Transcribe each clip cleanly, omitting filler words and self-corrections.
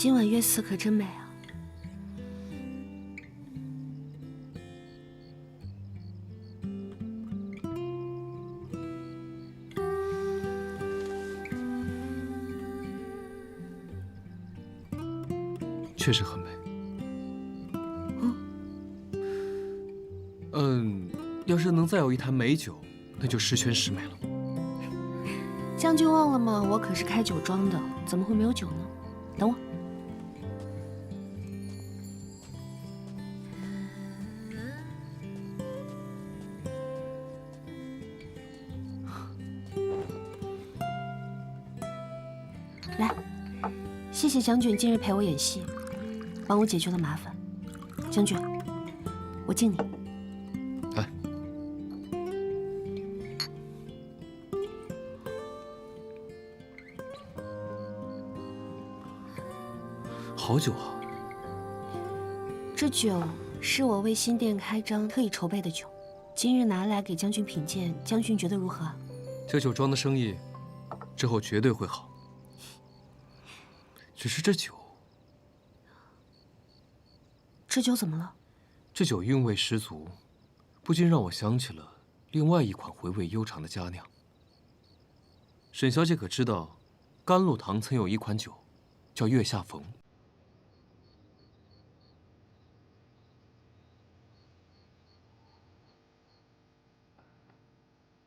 今晚月色可真美啊！确实很美。要是能再有一坛美酒，那就十全十美了。将军忘了吗？我可是开酒庄的，怎么会没有酒呢？等我。来，谢谢将军今日陪我演戏，帮我解决了麻烦。将军，我敬你。来，好酒啊！这酒是我为新店开张特意筹备的酒，今日拿来给将军品鉴，将军觉得如何？这酒庄的生意之后绝对会好。只是这酒怎么了？这酒韵味十足，不禁让我想起了另外一款回味悠长的佳酿。沈小姐可知道，甘露堂曾有一款酒，叫月下逢。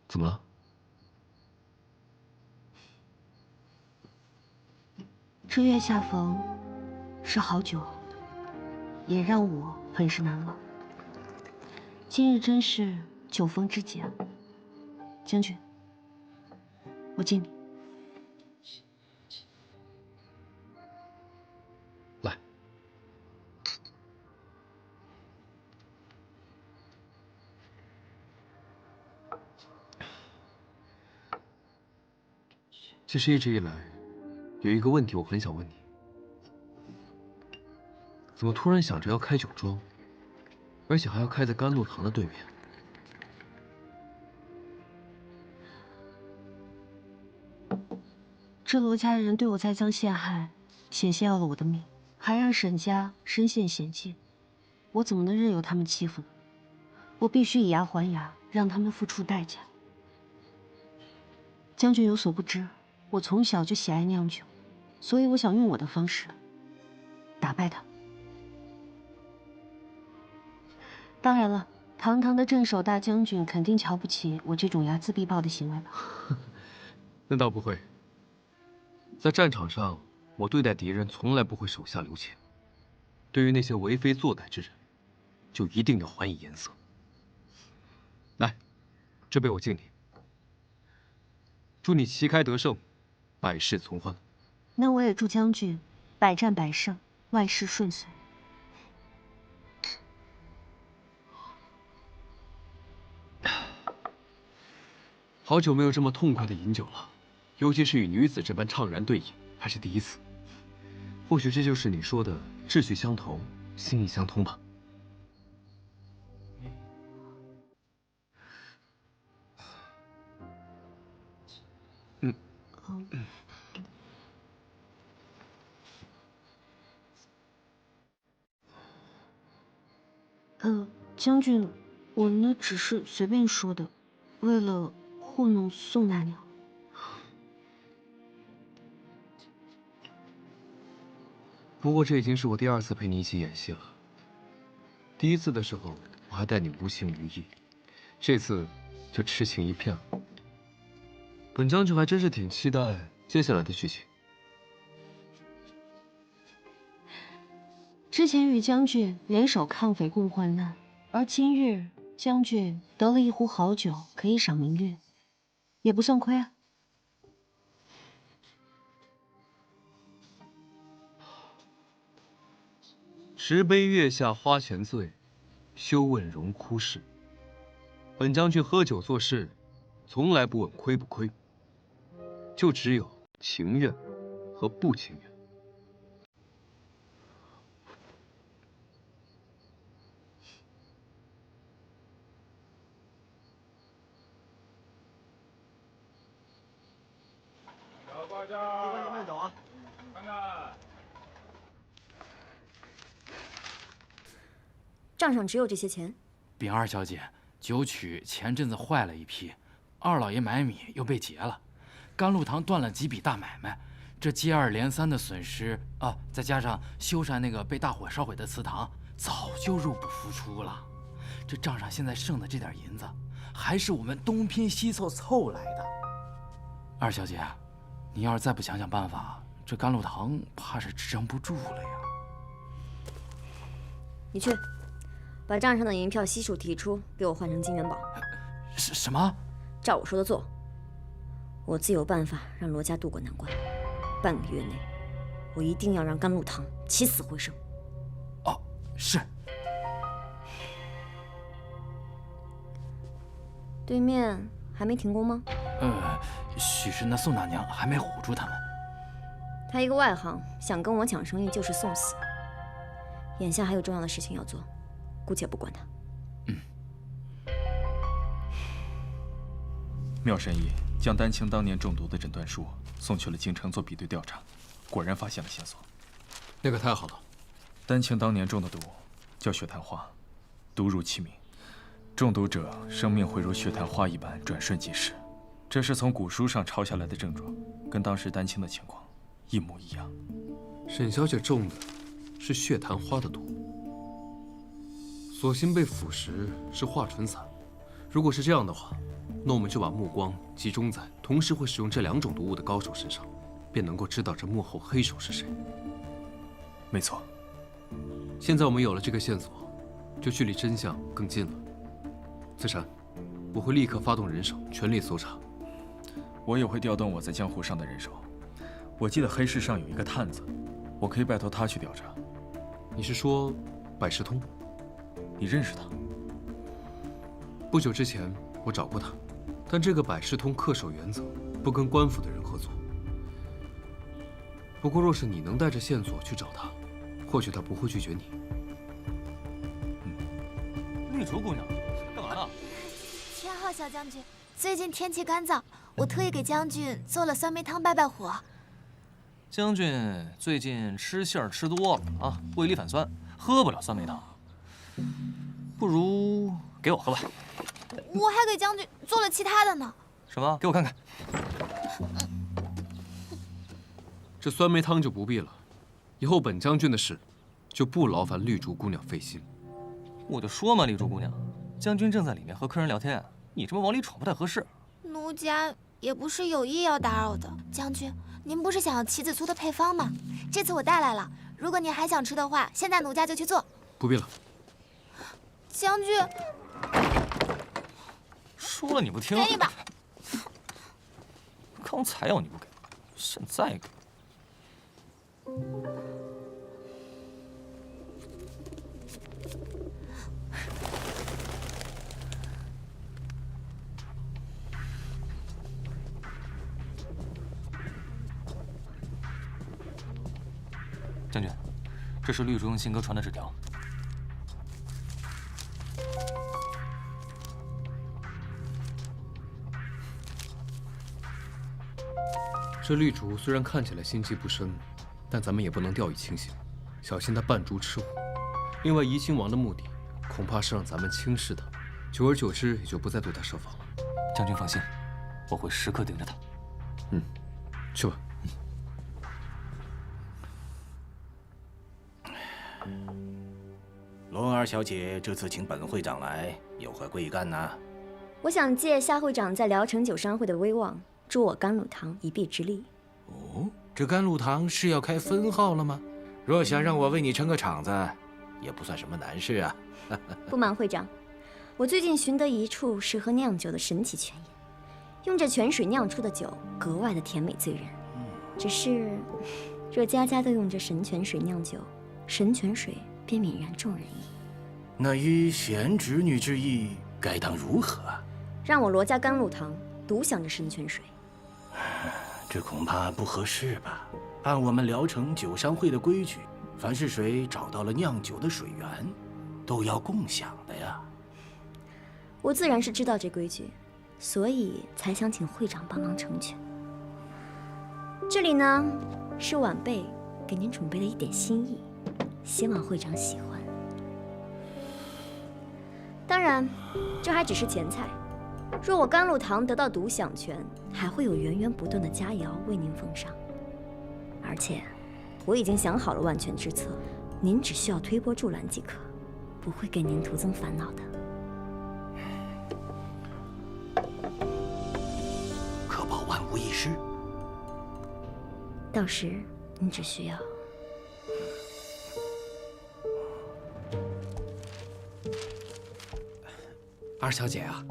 怎么了？这月下逢是好酒，也让我很是难忘。今日真是酒逢知己啊！将军，我敬你。来，其实一直以来，有一个问题我很想问你：怎么突然想着要开酒庄，而且还要开在甘露堂的对面？这罗家人对我栽赃陷害，险些要了我的命，还让沈家身陷险境，我怎么能任由他们欺负呢？我必须以牙还牙，让他们付出代价。将军有所不知，我从小就喜爱酿酒，所以我想用我的方式打败他。当然了，堂堂的镇守大将军肯定瞧不起我这种睚眦必报的行为吧？那倒不会。在战场上，我对待敌人从来不会手下留情。对于那些为非作歹之人，就一定要还以颜色。来，这杯我敬你。祝你旗开得胜，百事从欢。那我也祝将军百战百胜，万事顺遂。好久没有这么痛快的饮酒了，尤其是与女子这般怅然对饮，还是第一次。或许这就是你说的志趣相投，心意相通吧。将军，我那只是随便说的，为了糊弄宋大娘。不过这已经是我第二次陪你一起演戏了。第一次的时候，我还待你无情无义，这次就痴情一片了。本将军还真是挺期待接下来的剧情。之前与将军联手抗匪共患难，而今日将军得了一壶好酒，可以赏明月，也不算亏啊。十杯月下花前醉，休问荣枯事。本将军喝酒做事，从来不问亏不亏，就只有情愿和不情愿。小管家，慢走啊！看看，账上只有这些钱？禀二小姐，酒曲前阵子坏了一批，二老爷买米又被劫了，甘露堂断了几笔大买卖，这接二连三的损失啊，再加上修缮那个被大火烧毁的祠堂，早就入不敷出了。这账上现在剩的这点银子，还是我们东拼西凑凑来的。二小姐，你要是再不想想办法，这甘露堂怕是支撑不住了呀。你去，把账上的银票悉数提出，给我换成金元宝。什么？照我说的做。我自有办法让罗家渡过难关。半个月内，我一定要让甘露堂起死回生。哦，是。对面还没停工吗？许是那宋大娘还没唬住他们。他一个外行，想跟我抢生意就是送死。眼下还有重要的事情要做，姑且不管他。妙神医将丹青当年中毒的诊断书送去了京城做比对调查，果然发现了线索。那可太好了。丹青当年中的毒叫血檀花，毒入其命，中毒者生命会如血檀花一般转瞬即逝。这是从古书上抄下来的症状，跟当时丹青的情况一模一样。沈小姐中的是血檀花的毒，所幸被腐蚀是化唇散。如果是这样的话，那我们就把目光集中在同时会使用这两种毒物的高手身上，便能够知道这幕后黑手是谁。没错。现在我们有了这个线索，就距离真相更近了。子珊，我会立刻发动人手，全力搜查。我也会调动我在江湖上的人手。我记得黑市上有一个探子，我可以拜托他去调查。你是说百事通？你认识他？不久之前我找过他，但这个百事通恪守原则，不跟官府的人合作。不过若是你能带着线索去找他，或许他不会拒绝你。绿竹姑娘，干嘛呢？天昊小将军，最近天气干燥，我特意给将军做了酸梅汤败败火。将军最近吃杏儿吃多了啊，胃里反酸，喝不了酸梅汤。不如给我喝吧。我还给将军做了其他的呢。什么？给我看看。这酸梅汤就不必了，以后本将军的事就不劳烦绿竹姑娘费心。我就说嘛，绿竹姑娘，将军正在里面和客人聊天，你这么往里闯不太合适。奴家也不是有意要打扰的。将军，您不是想要棋子酥的配方吗？这次我带来了，如果您还想吃的话，现在奴家就去做。不必了。将军，说了你不听。给你吧。刚才要你不给，现在给。将军，这是绿竹用信鸽传的纸条。这绿竹虽然看起来心机不深，但咱们也不能掉以轻心，小心他扮猪吃虎。另外，怡亲王的目的恐怕是让咱们轻视他，久而久之也就不再对他设防了。将军放心，我会时刻盯着他。去吧。龙儿小姐这次请本会长来，有何贵干呢？我想借夏会长在聊城酒商会的威望，助我甘露堂一臂之力。哦，这甘露堂是要开分号了吗？若想让我为你撑个场子，也不算什么难事啊。不瞒会长，我最近寻得一处适合酿酒的神奇泉眼，用这泉水酿出的酒格外的甜美醉人。只是，若家家都用这神泉水酿酒，神泉水便泯然众人矣。那依贤侄女之意，该当如何？让我罗家甘露堂独享这神泉水。这恐怕不合适吧？按我们聊城酒商会的规矩，凡是谁找到了酿酒的水源，都要共享的呀。我自然是知道这规矩，所以才想请会长帮忙成全。这里呢，是晚辈给您准备的一点心意，希望会长喜欢。然，这还只是前菜。若我甘露堂得到独享权，还会有源源不断的佳肴为您奉上。而且，我已经想好了万全之策，您只需要推波助澜即可，不会给您徒增烦恼的。可保万无一失。到时您只需要……二小姐啊，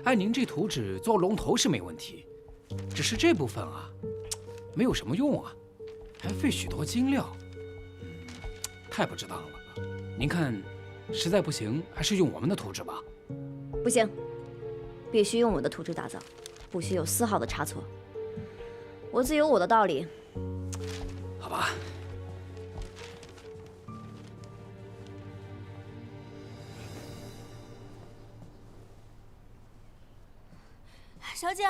按您这图纸做龙头是没问题，只是这部分啊，没有什么用啊，还费许多精料，太不值当了。您看，实在不行，还是用我们的图纸吧。不行，必须用我的图纸打造，不许有丝毫的差错。我自有我的道理。好吧。小姐，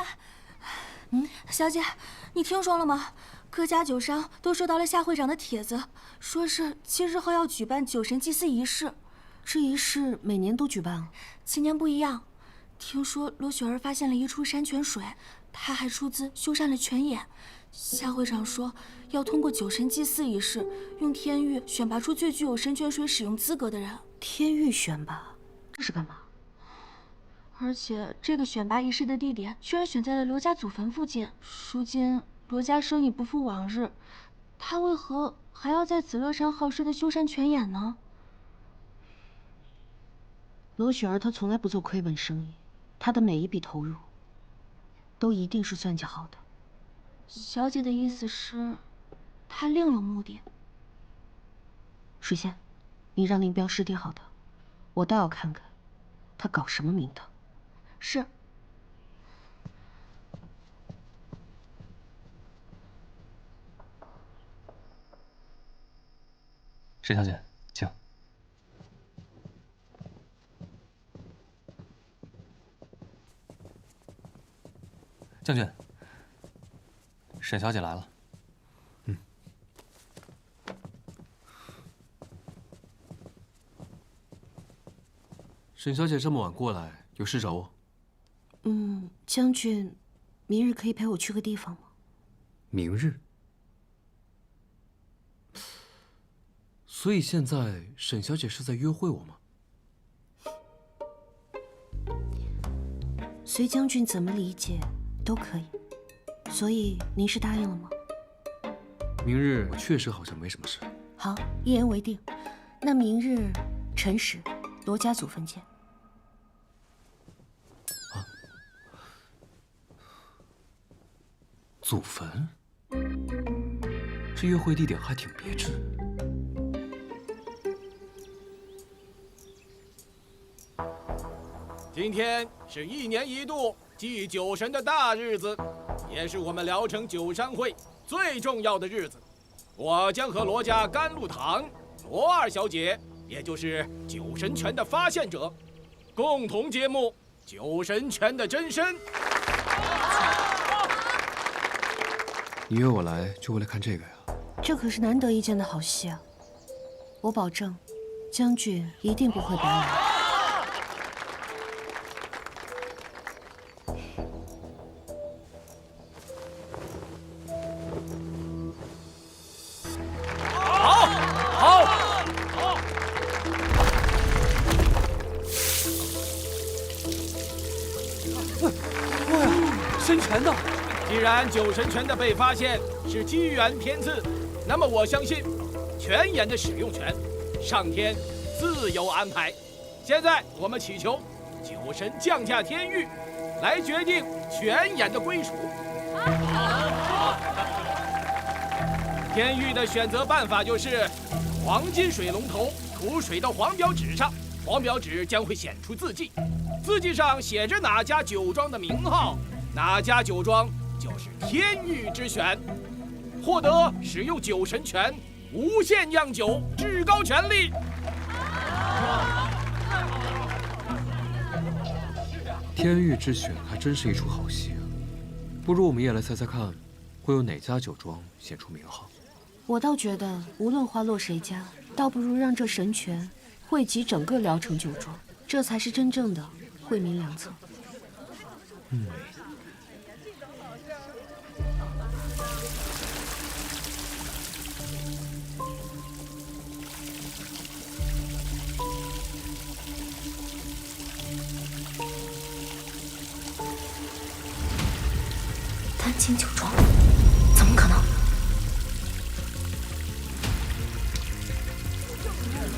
小姐，你听说了吗？各家酒商都收到了夏会长的帖子，说是7日后要举办酒神祭祀仪式。这仪式每年都举办，今年不一样。听说罗雪儿发现了一处山泉水，她还出资修缮了泉眼。夏会长说，要通过酒神祭祀仪式，用天域选拔出最具有神泉水使用资格的人。天域选拔，这是干嘛？而且这个选拔仪式的地点居然选在了罗家祖坟附近。如今罗家生意不复往日，他为何还要在紫乐山好事的修缮泉眼呢？罗雪儿她从来不做亏本生意，她的每一笔投入都一定是算计好的。小姐的意思是，她另有目的。水仙，你让林彪师爹好的，我倒要看看他搞什么名堂。是。沈小姐，请。将军，沈小姐来了。沈小姐这么晚过来，有事找我？将军，明日可以陪我去个地方吗？明日？所以现在沈小姐是在约会我吗？随将军怎么理解都可以。所以您是答应了吗？明日我确实好像没什么事。好，一言为定。那明日辰时，罗家祖坟见。祖坟？这约会地点还挺别致。今天是1年1度祭酒神的大日子，也是我们聊城酒商会最重要的日子。我将和罗家甘露堂罗二小姐，也就是酒神泉的发现者，共同揭幕酒神泉的真身。你约我来就为了看这个呀？这可是难得一见的好戏啊！我保证，将军一定不会白来。神泉呢？既然酒神泉的被发现是机缘天赐，那么我相信泉眼的使用权，上天自有安排。现在我们祈求酒神降驾天域，来决定泉眼的归属。天域的选择办法就是黄金水龙头涂水到黄标纸上，黄标纸将会显出字迹，字迹上写着哪家酒庄的名号，哪家酒庄就是天域之选，获得使用酒神泉无限酿酒至高权利。天域之选还真是一出好戏啊！不如我们也来猜猜看，会有哪家酒庄显出名号？我倒觉得，无论花落谁家，倒不如让这神泉惠及整个聊城酒庄。这才是真正的惠民良策。丹青酒庄，怎么可能？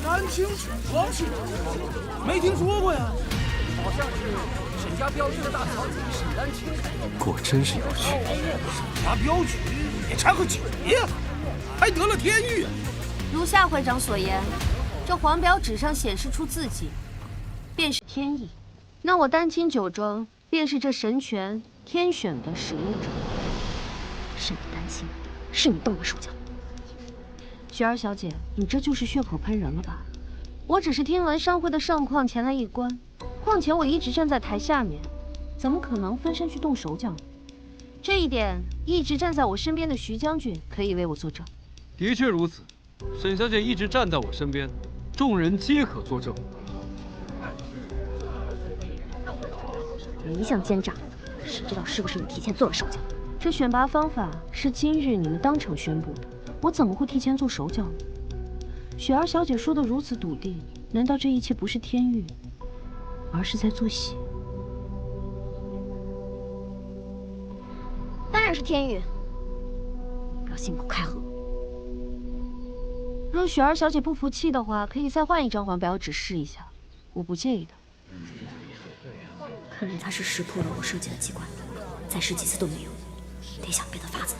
丹青酒庄是？没听说过呀，好像是沈家镖局的大小姐沈丹青。果真是有趣。沈家镖局也掺和酒呀，还得了天誉啊！如夏会长所言，这黄表纸上显示出字迹，便是天意。那我丹青酒庄便是这神泉天选的使用者。是你丹青，是你动了手脚。雪儿小姐，你这就是血口喷人了吧？我只是听闻商会的盛况前来一观，况且我一直站在台下面，怎么可能分身去动手脚？这一点，一直站在我身边的徐将军可以为我作证。的确如此，沈小姐一直站在我身边，众人皆可作证。你一向奸诈，谁知道是不是你提前做了手脚？这选拔方法是今日你们当场宣布的，我怎么会提前做手脚呢？雪儿小姐说的如此笃定，难道这一切不是天意，而是在做戏？当然是天意，不要信口开河。若雪儿小姐不服气的话，可以再换一张黄表纸试一下，我不介意的。看来他是识破了我设计的机关，再试几次都没用，得想别的法子。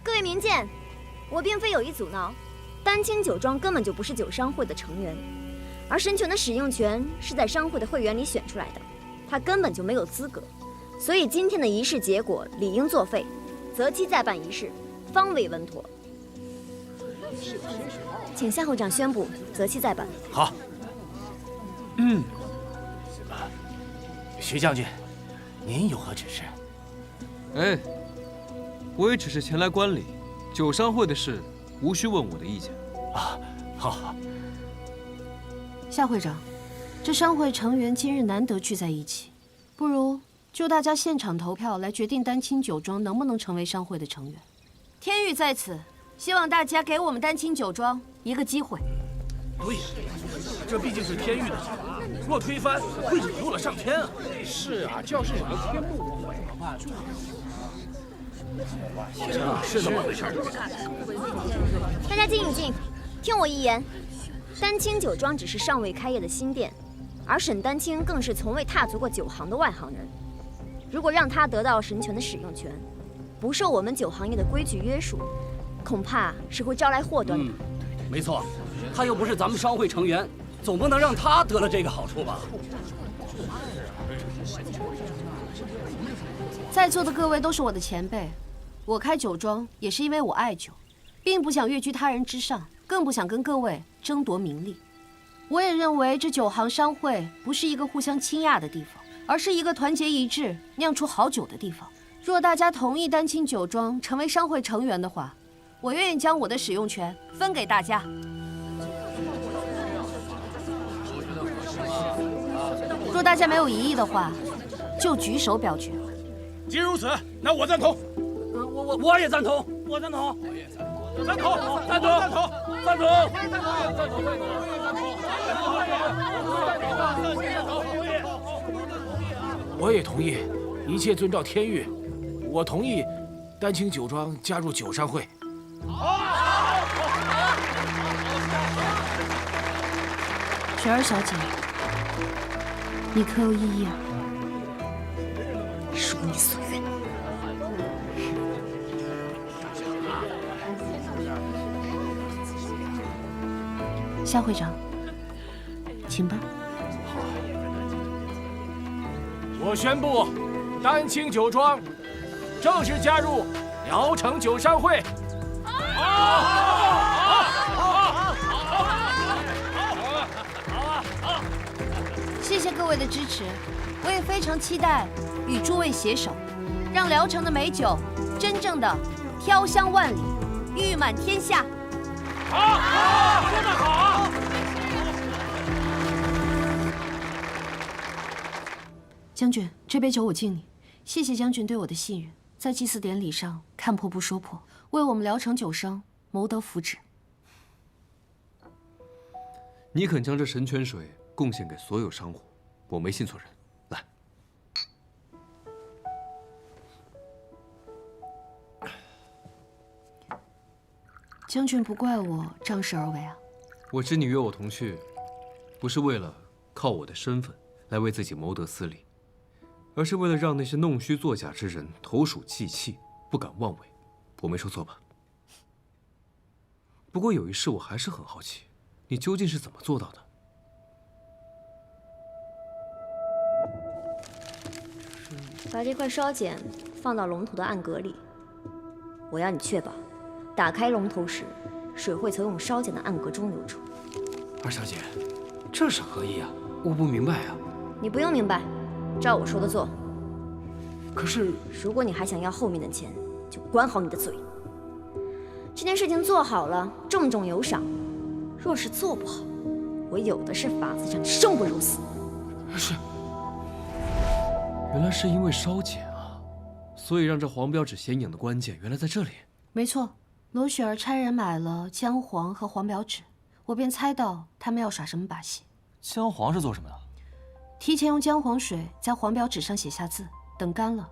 各位民见，我并非有意阻挠，丹青酒庄根本就不是酒商会的成员，而神泉的使用权是在商会的会员里选出来的，他根本就没有资格，所以今天的仪式结果理应作废，择期再办仪式，方为稳妥。请夏会长宣布择期再办。好。徐将军，您有何指示？哎，我也只是前来观礼，酒商会的事无需问我的意见。啊，好。夏会长，这商会成员今日难得聚在一起，不如就大家现场投票来决定丹青酒庄能不能成为商会的成员。天誉在此，希望大家给我们丹青酒庄一个机会。对呀，这毕竟是天誉的酒，若推翻，会惹怒了上天啊！是啊，这要是惹了天幕，我怎么办？是这么回事。大家静一静，听我一言。丹青酒庄只是尚未开业的新店，而沈丹青更是从未踏足过酒行的外行人。如果让他得到神泉的使用权，不受我们酒行业的规矩约束，恐怕是会招来祸端的。没错，他又不是咱们商会成员，总不能让他得了这个好处吧？在座的各位都是我的前辈，我开酒庄也是因为我爱酒，并不想跃居他人之上，更不想跟各位争夺名利。我也认为这酒行商会不是一个互相倾轧的地方，而是一个团结一致、酿出好酒的地方。若大家同意丹青酒庄成为商会成员的话，我愿意将我的使用权分给大家。若大家没有异议的话，就举手表决。既如此，那我赞同。我也赞同，我赞同，赞同，赞同，赞同。我也同意，一切遵照天谕。我同意，丹青酒庄加入酒商会。雪儿小姐，你可有异议啊？如你所愿。夏会长，请吧。我宣布，丹青酒庄正式加入聊城酒商会。谢谢各位的支持，我也非常期待与诸位携手，让聊城的美酒真正的飘香万里，誉满天下。好，说得好。将军，这杯酒我敬你，谢谢将军对我的信任，在祭祀典礼上看破不说破，为我们聊城酒商谋得福祉。你肯将这神泉水贡献给所有商户，我没信错人。来，将军不怪我仗势而为啊。我知你约我同去，不是为了靠我的身份来为自己谋得私利，而是为了让那些弄虚作假之人投鼠忌器，不敢妄为。我没说错吧？不过有一事我还是很好奇，你究竟是怎么做到的？把这块烧碱放到龙头的暗格里，我要你确保，打开龙头时，水会从烧碱的暗格中流出。二小姐，这是何意啊？我不明白啊。你不用明白，照我说的做。可是，如果你还想要后面的钱，就管好你的嘴。这件事情做好了，重重有赏；若是做不好，我有的是法子让你生不如死。是。原来是因为烧碱啊，所以让这黄标纸显影的关键原来在这里。没错，罗雪儿差人买了姜黄和黄表纸，我便猜到他们要耍什么把戏。姜黄是做什么的？提前用姜黄水在黄表纸上写下字，等干了，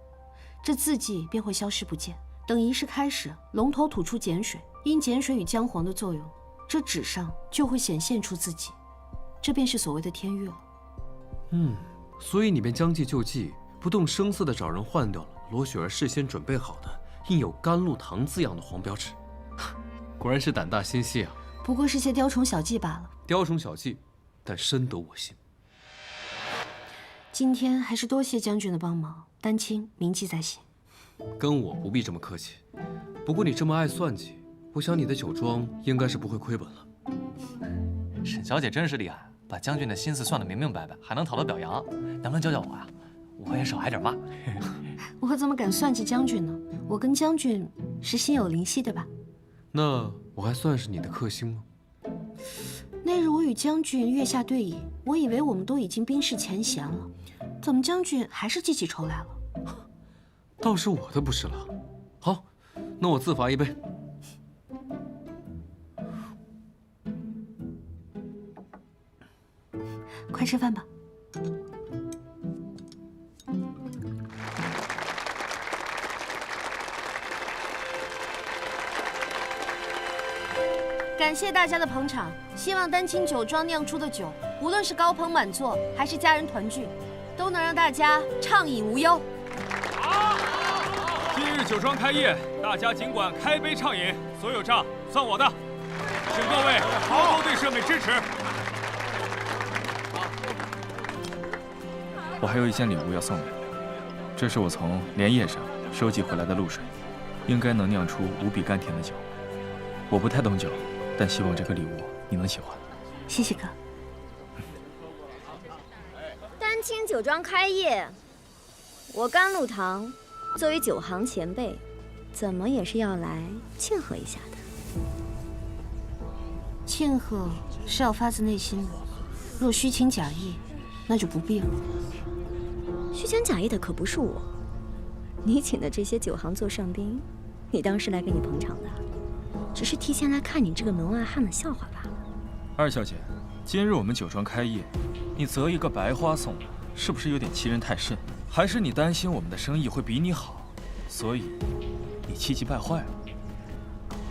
这字迹便会消失不见。等仪式开始，龙头吐出碱水，因碱水与姜黄的作用，这纸上就会显现出字迹，这便是所谓的天谕了。所以你便将计就计，不动声色地找人换掉了罗雪儿事先准备好的印有甘露堂字样的黄标纸。果然是胆大心细啊！不过是些雕虫小技罢了。雕虫小技，但深得我心。今天还是多谢将军的帮忙，丹青铭记在心。跟我不必这么客气。不过你这么爱算计，我想你的酒庄应该是不会亏本了。沈小姐真是厉害，把将军的心思算得明明白白，还能讨到表扬。能不能教教我啊？我也少挨点骂。我怎么敢算计将军呢？我跟将军是心有灵犀的吧？那我还算是你的克星吗？那日我与将军月下对饮，我以为我们都已经冰释前嫌了，怎么将军还是记起仇来了？倒是我的不是了。好，那我自罚一杯。快吃饭吧。感谢大家的捧场，希望丹青酒庄酿出的酒，无论是高朋满座还是家人团聚，都能让大家畅饮无忧。今日酒庄开业，大家尽管开杯畅饮，所有账算我的，请各位多多对社美支持。我还有一件礼物要送你，这是我从莲叶上收集回来的露水，应该能酿出无比甘甜的酒。我不太懂酒，但希望这个礼物你能喜欢。谢谢哥。丹青酒庄开业，我甘露堂作为酒行前辈，怎么也是要来庆贺一下的。庆贺是要发自内心的，若虚情假意，那就不必了。虚情假意的可不是我，你请的这些酒行座上宾，你当是来给你捧场的，只是提前来看你这个门外汉的笑话罢了。二小姐，今日我们酒庄开业，你择一个白花送我，是不是有点欺人太甚？还是你担心我们的生意会比你好，所以你气急败坏了？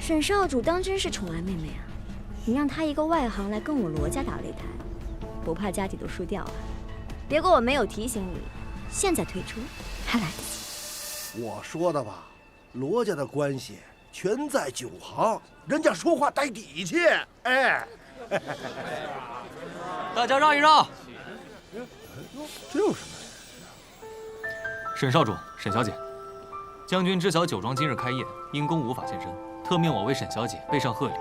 沈少主当真是宠爱妹妹啊！你让她一个外行来跟我罗家打擂台，不怕家底都输掉啊？别怪我没有提醒你，现在退出还来得及。我说的吧，罗家的关系全在酒行，人家说话带底气。哎，大家让一让。这有什么？沈少主、沈小姐，将军知晓酒庄今日开业，因公无法现身，特命我为沈小姐备上贺礼。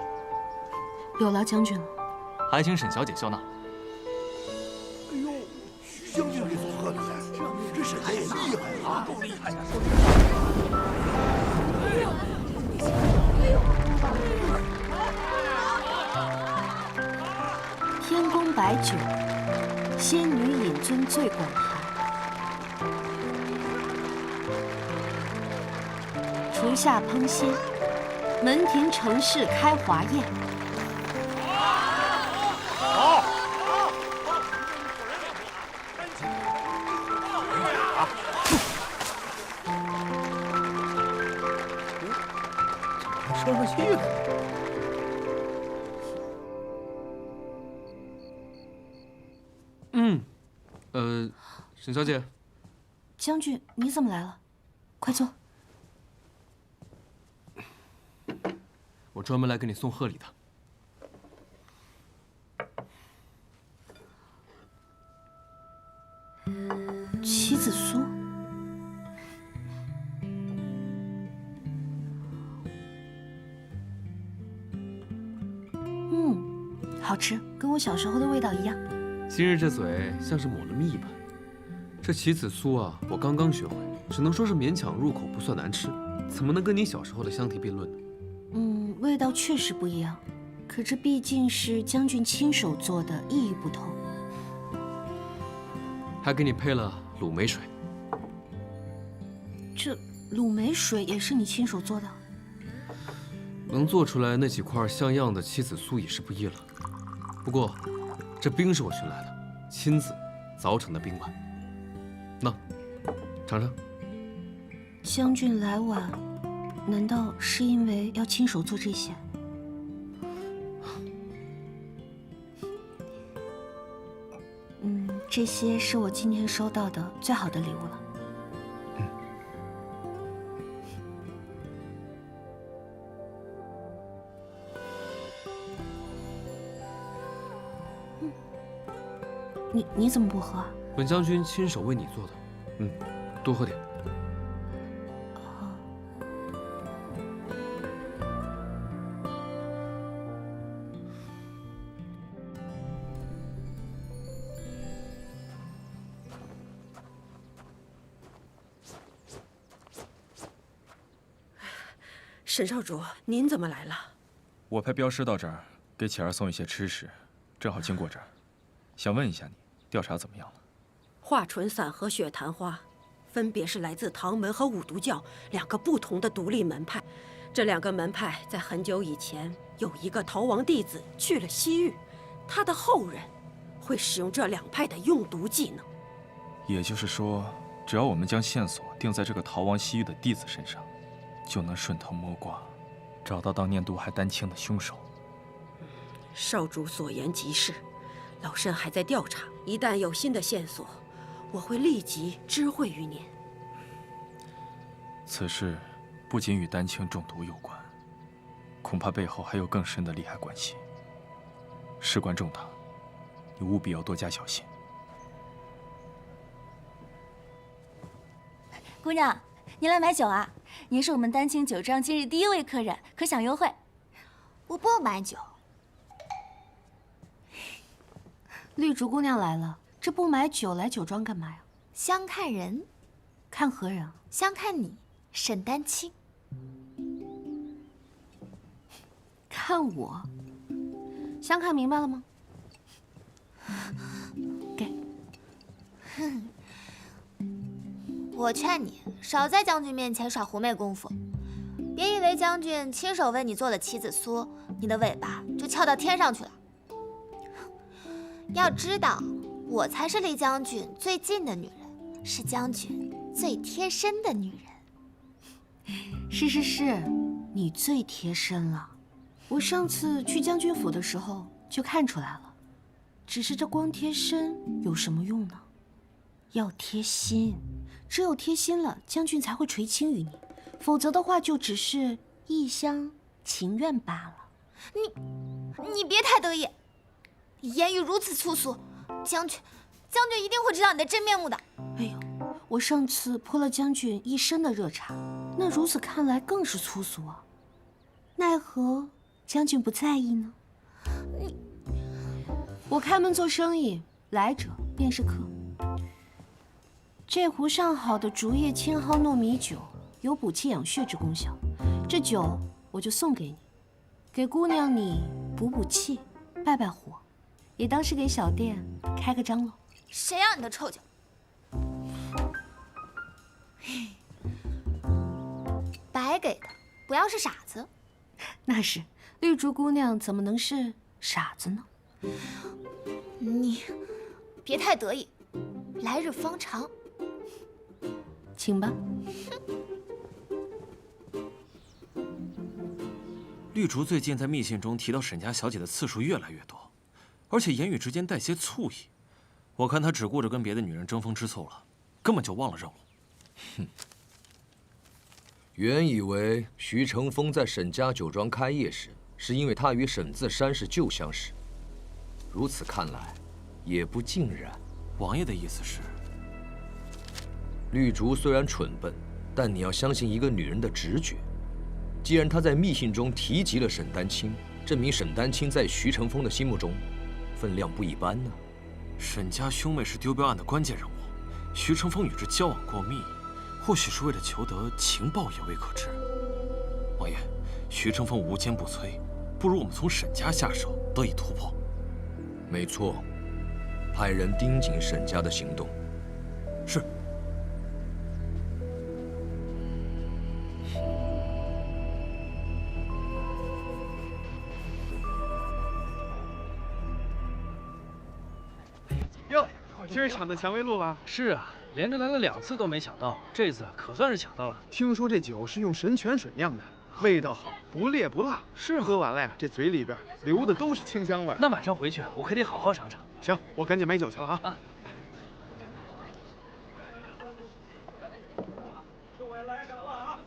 有劳将军了，还请沈小姐笑纳。哎呦，徐将军给送贺礼，这沈家也厉害啊，够厉害！白酒，仙女饮尊醉广寒。厨下烹鲜，门庭城市开华宴。好。生了气了。沈小姐，将军，你怎么来了？快坐。我专门来给你送贺礼的。棋子酥。好吃，跟我小时候的味道一样。今日这嘴像是抹了蜜一般。这棋子酥啊，我刚刚学会，只能说是勉强入口，不算难吃，怎么能跟你小时候的相提并论呢？味道确实不一样，可这毕竟是将军亲手做的，意义不同。还给你配了卤梅水。这卤梅水也是你亲手做的？能做出来那几块像样的棋子酥已是不易了。不过，这冰是我寻来的，亲自凿成的冰碗。那，尝尝。将军来晚，难道是因为要亲手做这些？这些是我今天收到的最好的礼物了。你怎么不喝啊？本将军亲手为你做的，多喝点。沈少主，您怎么来了？我派镖师到这儿，给启儿送一些吃食，正好经过这儿，想问一下你，调查怎么样了？华纯散和雪昙花，分别是来自唐门和五毒教两个不同的独立门派。这两个门派在很久以前有一个逃亡弟子去了西域，他的后人会使用这两派的用毒技能。也就是说，只要我们将线索定在这个逃亡西域的弟子身上，就能顺藤摸瓜，找到当年毒害丹青的凶手。少主所言极是，老身还在调查，一旦有新的线索，我会立即知会于您。此事不仅与丹青中毒有关，恐怕背后还有更深的利害关系。事关重大，你务必要多加小心。姑娘，您来买酒啊？您是我们丹青酒庄今日第一位客人，可享优惠。我不买酒。绿竹姑娘来了，这不买酒来酒庄干嘛呀？相看人。看何人啊？相看你，沈丹青。看我？相看明白了吗？给。我劝你少在将军面前耍狐媚功夫，别以为将军亲手为你做了棋子酥，你的尾巴就翘到天上去了。要知道，我才是离将军最近的女人，是将军最贴身的女人。是，你最贴身了。我上次去将军府的时候就看出来了，只是这光贴身有什么用呢？要贴心。只有贴心了，将军才会垂青于你，否则的话就只是一厢情愿罢了。你别太得意，言语如此粗俗，将军一定会知道你的真面目的。哎呦，我上次泼了将军一身的热茶，那如此看来更是粗俗啊。奈何将军不在意呢？我开门做生意，来者便是客。这壶上好的竹叶青蒿糯米酒有补气养血之功效，这酒我就送给你，给姑娘你补气，败火。也当是给小店开个张喽。谁要你的臭脚？白给的，不要是傻子。那是，绿竹姑娘怎么能是傻子呢？你别太得意，来日方长。请吧。绿竹最近在密信中提到沈家小姐的次数越来越多，而且言语之间带些醋意。我看她只顾着跟别的女人争风吃醋了，根本就忘了任务。哼。原以为徐成风在沈家酒庄开业时，是因为他与沈自山是旧相识。如此看来，也不尽然。王爷的意思是，绿竹虽然蠢笨，但你要相信一个女人的直觉。既然她在密信中提及了沈丹青，证明沈丹青在徐成风的心目中分量不一般呢。沈家兄妹是丢镖案的关键人物，徐成风与之交往过密。或许是为了求得情报，也未可知。王爷，徐成风无坚不摧，不如我们从沈家下手，得以突破。没错，派人盯紧沈家的行动。是。哟，今儿抢到蔷薇露了？是啊。连着来了2次都没抢到，这次可算是抢到了。听说这酒是用神泉水酿的，味道好，不烈不辣。是，喝完了呀，这嘴里边流的都是清香味。那晚上回去我可得好好尝尝。行，我赶紧买酒去了啊。各位来赶了啊！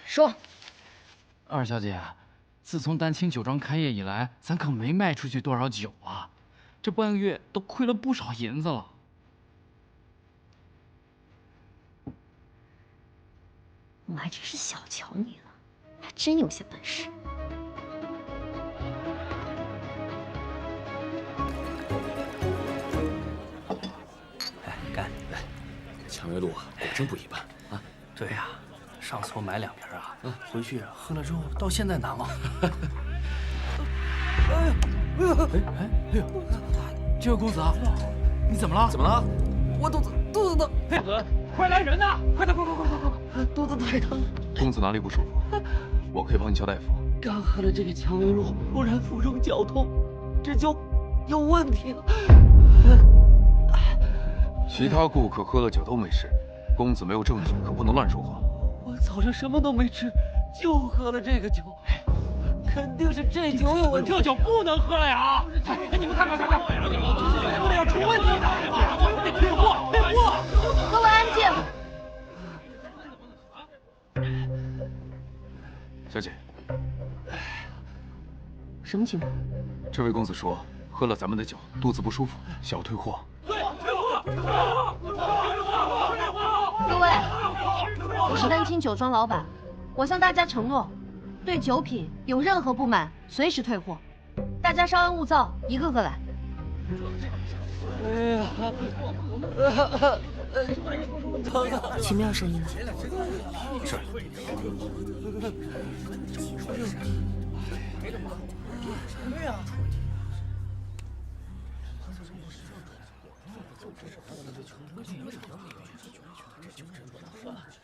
说，二小姐，自从丹青酒庄开业以来，咱可没卖出去多少酒啊，这半个月都亏了不少银子了。我还真是小瞧你了，还真有些本事。哎，干！蔷薇露啊，果真不一般啊！对呀。上次我买2瓶啊，回去喝了之后到现在难忘。哎呦，这位公子，你怎么了？怎么了？我肚子疼。公子，快来人呐！快！肚子太疼。公子哪里不舒服？我可以帮你叫大夫。刚喝了这个蔷薇露，突然腹中绞痛，这就有问题了。其他顾客喝了酒都没事，公子没有证据，可不能乱说话。我早上什么都没吃，就喝了这个酒，肯定是这酒有问题。这酒不能喝了呀！哎，你们看，这要出问题的，得退货！各位安静。小姐，什么情况？这位公子说喝了咱们的酒，肚子不舒服，想要退货。各位，我是丹青酒庄老板，我向大家承诺，对酒品有任何不满，随时退货。大家稍安勿躁，一个个来。哎呀，疼啊！奇妙声音了。是。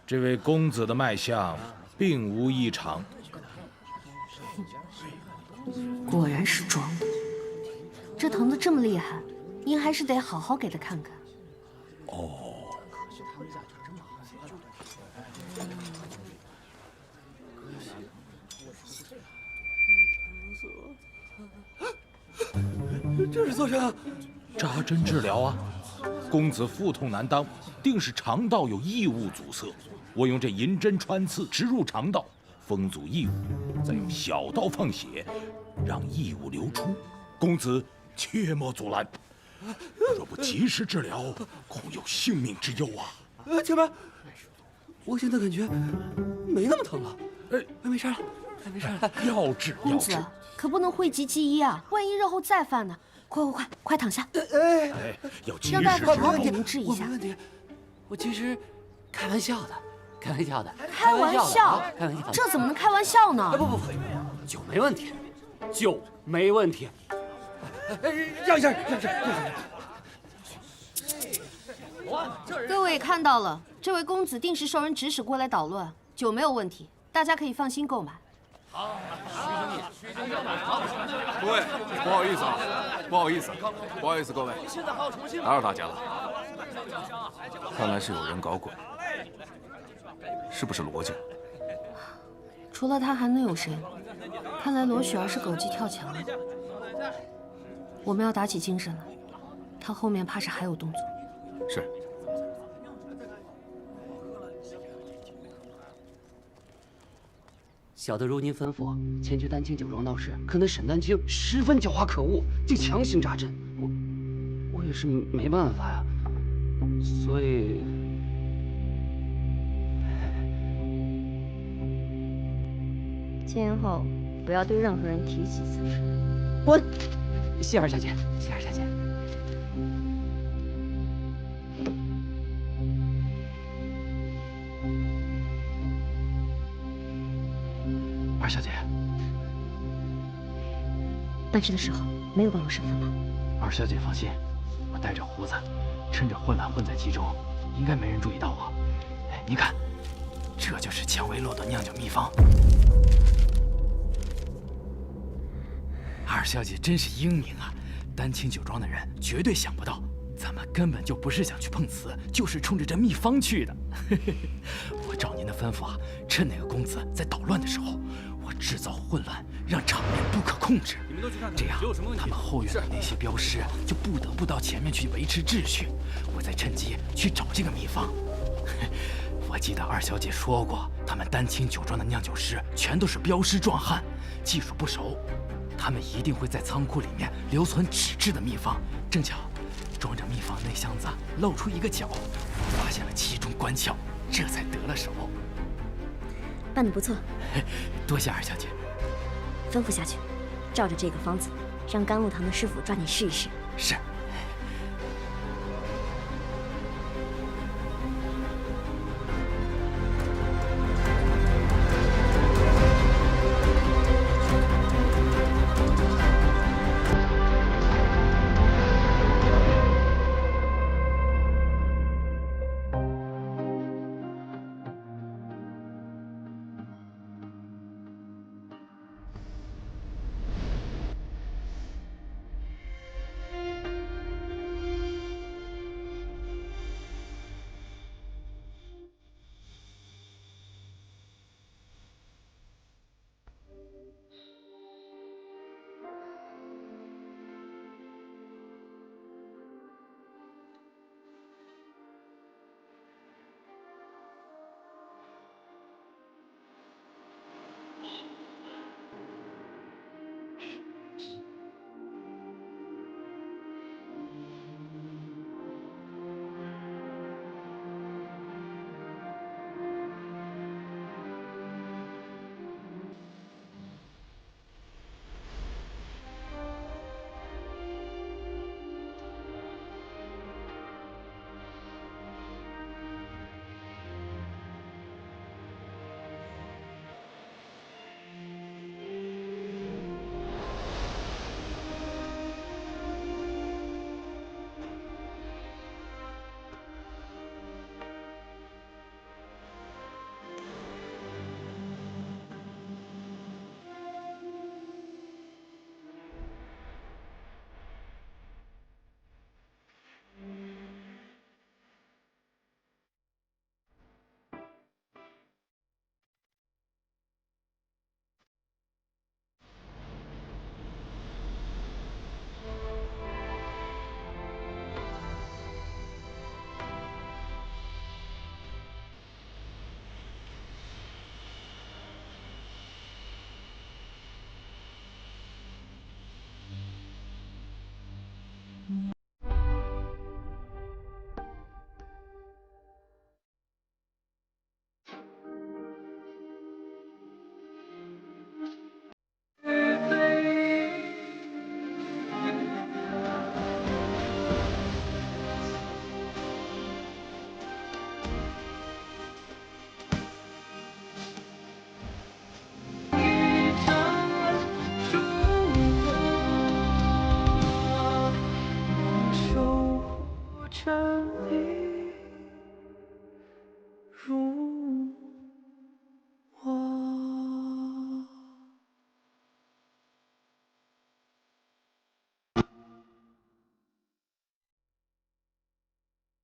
这位公子的脉象并无异常。果然是装的。这疼得这么厉害，您还是得好好给他看看。哦。这是做啥？扎针治疗啊！公子腹痛难当，定是肠道有异物阻塞。我用这银针穿刺植入肠道，封阻异物，再用小刀放血，让异物流出。公子切莫阻拦，若不及时治疗，恐有性命之忧啊！前辈，我现在感觉没那么疼了。哎，没事了，没事，要治公子可不能讳疾忌医啊，万一日后再犯呢？快躺下！哎，要及时让大夫好好给治您治一下。没问题，我其实开玩笑的，开玩笑的，开玩笑？开玩笑的，这怎么能开玩笑呢？不，酒没问题，酒没问题。让一下。各位也看到了，这位公子定是受人指使过来捣乱，酒没有问题，大家可以放心购买。各位，不好意思啊，不好意思，各位，打扰大家了。看来是有人搞鬼，是不是罗家？除了他还能有谁呢？看来罗雪儿是狗急跳墙了。我们要打起精神来，他后面怕是还有动作。是。小的如您吩咐，前去丹青酒庄闹事，可那沈丹青十分狡猾可恶，竟强行扎针，我也是没办法呀，所以。今后不要对任何人提起此事。滚！谢二小姐，谢二小姐。二小姐，办事的时候没有暴露身份吧？二小姐放心，我带着胡子，趁着混乱混在其中，应该没人注意到我。哎，您看，这就是蔷薇洛的酿酒秘方。二小姐真是英明啊！丹青酒庄的人绝对想不到，咱们根本就不是想去碰瓷，就是冲着这秘方去的。我照您的吩咐啊，趁那个公子在捣乱的时候，我制造混乱，让场面不可控制。你们都去看看，这样他们后院的那些镖师就不得不到前面去维持秩序，我再趁机去找这个秘方。我记得二小姐说过，他们丹青酒庄的酿酒师全都是镖师壮汉，技术不熟。他们一定会在仓库里面留存纸质的秘方，正巧装着秘方那箱子露出一个角，我发现了其中关窍，这才得了手。办得不错，多谢二小姐。吩咐下去，照着这个方子，让甘露堂的师傅抓紧试一试。是。